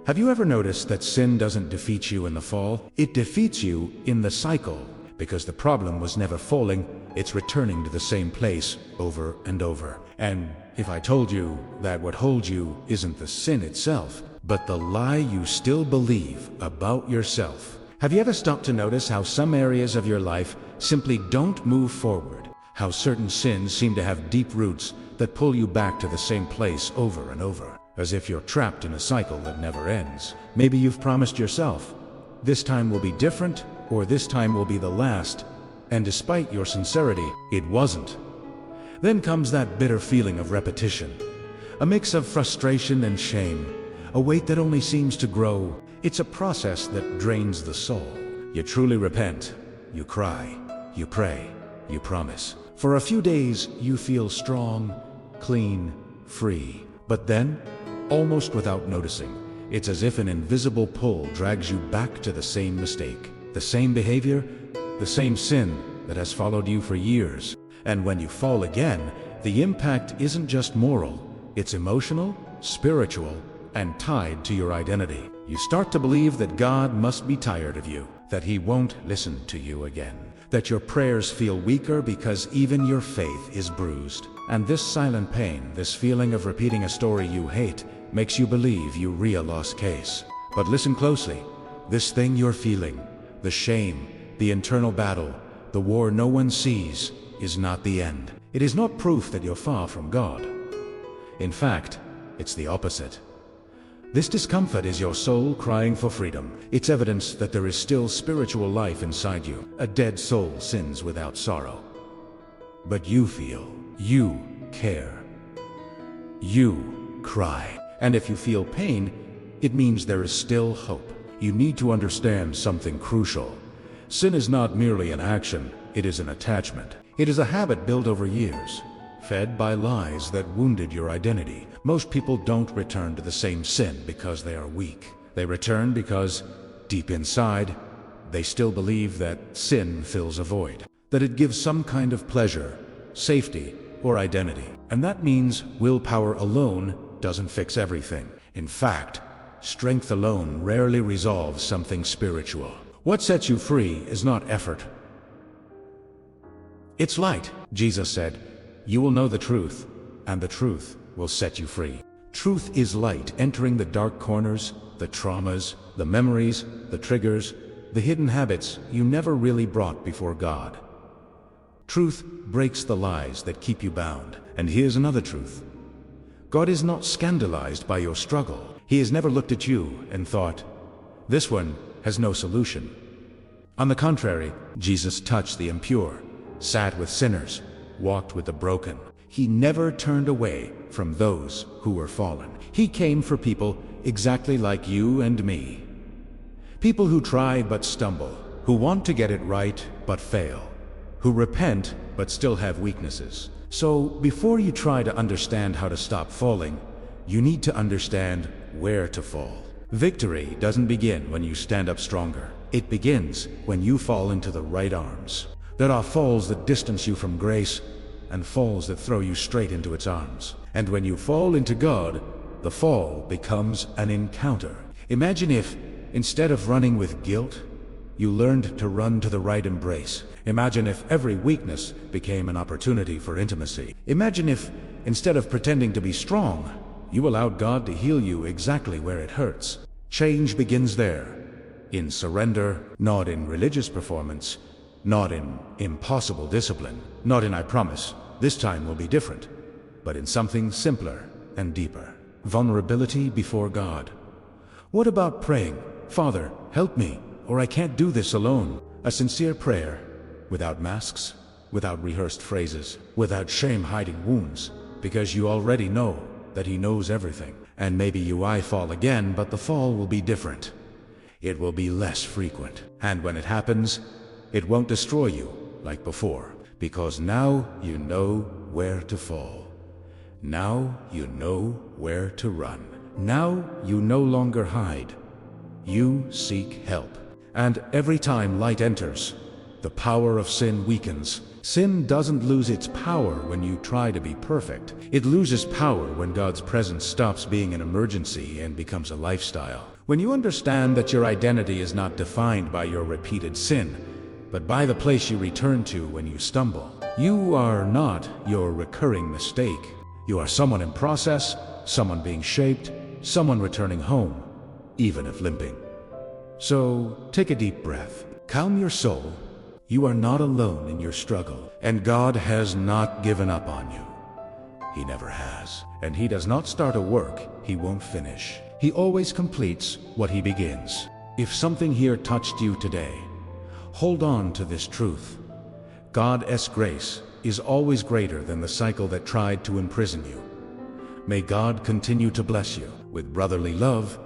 Have you ever noticed that sin doesn't defeat you in the fall? It defeats you in the cycle, because the problem was never falling, it's returning to the same place over and over. And if I told you that what holds you isn't the sin itself, but the lie you still believe about yourself. Have you ever stopped to notice how some areas of your life simply don't move forward? How certain sins seem to have deep roots that pull you back to the same place over and over, as if you're trapped in a cycle that never ends. Maybe you've promised yourself, this time will be different, or this time will be the last, and despite your sincerity, it wasn't. Then comes that bitter feeling of repetition, a mix of frustration and shame, a weight that only seems to grow. It's a process that drains the soul. You truly repent, you cry, you pray, you promise. For a few days, you feel strong, clean, free. But then, almost without noticing, it's as if an invisible pull drags you back to the same mistake, the same behavior, the same sin that has followed you for years. And when you fall again, the impact isn't just moral, it's emotional, spiritual, and tied to your identity. You start to believe that God must be tired of you, that He won't listen to you again, that your prayers feel weaker because even your faith is bruised. And this silent pain, this feeling of repeating a story you hate, makes you believe you're a lost case. But listen closely. This thing you're feeling, the shame, the internal battle, the war no one sees, is not the end. It is not proof that you're far from God. In fact, it's the opposite. This discomfort is your soul crying for freedom. It's evidence that there is still spiritual life inside you. A dead soul sins without sorrow. But you feel, you care, you cry. And if you feel pain, it means there is still hope. You need to understand something crucial. Sin is not merely an action, it is an attachment. It is a habit built over years, fed by lies that wounded your identity. Most people don't return to the same sin because they are weak. They return because, deep inside, they still believe that sin fills a void, that it gives some kind of pleasure, safety, or identity. And that means willpower alone doesn't fix everything. In fact, strength alone rarely resolves something spiritual. What sets you free is not effort. It's light. Jesus said, "You will know the truth, and the truth will set you free." Truth is light entering the dark corners, the traumas, the memories, the triggers, the hidden habits you never really brought before God. Truth breaks the lies that keep you bound. And here's another truth. God is not scandalized by your struggle. He has never looked at you and thought, this one has no solution. On the contrary, Jesus touched the impure, sat with sinners, walked with the broken. He never turned away from those who were fallen. He came for people exactly like you and me. People who try but stumble, who want to get it right but fail, who repent but still have weaknesses. So before you try to understand how to stop falling, you need to understand where to fall. Victory doesn't begin when you stand up stronger. It begins when you fall into the right arms. There are falls that distance you from grace and falls that throw you straight into its arms. And when you fall into God, the fall becomes an encounter. Imagine if, instead of running with guilt, you learned to run to the right embrace. Imagine if every weakness became an opportunity for intimacy. Imagine if, instead of pretending to be strong, you allowed God to heal you exactly where it hurts. Change begins there, in surrender, not in religious performance, not in impossible discipline, not in "I promise, this time will be different," but in something simpler and deeper. Vulnerability before God. What about praying, "Father, help me, or I can't do this alone"? A sincere prayer, without masks, without rehearsed phrases, without shame hiding wounds, because you already know that He knows everything. And maybe you fall again, but the fall will be different. It will be less frequent. And when it happens, it won't destroy you like before, because now you know where to fall. Now you know where to run. Now you no longer hide. You seek help. And every time light enters, the power of sin weakens. Sin doesn't lose its power when you try to be perfect. It loses power when God's presence stops being an emergency and becomes a lifestyle. When you understand that your identity is not defined by your repeated sin, but by the place you return to when you stumble. You are not your recurring mistake. You are someone in process, someone being shaped, someone returning home, even if limping. So take a deep breath. Calm your soul. You are not alone in your struggle, and God has not given up on you. He never has. And He does not start a work He won't finish. He always completes what He begins. If something here touched you today, hold on to this truth. God's grace is always greater than the cycle that tried to imprison you. May God continue to bless you with brotherly love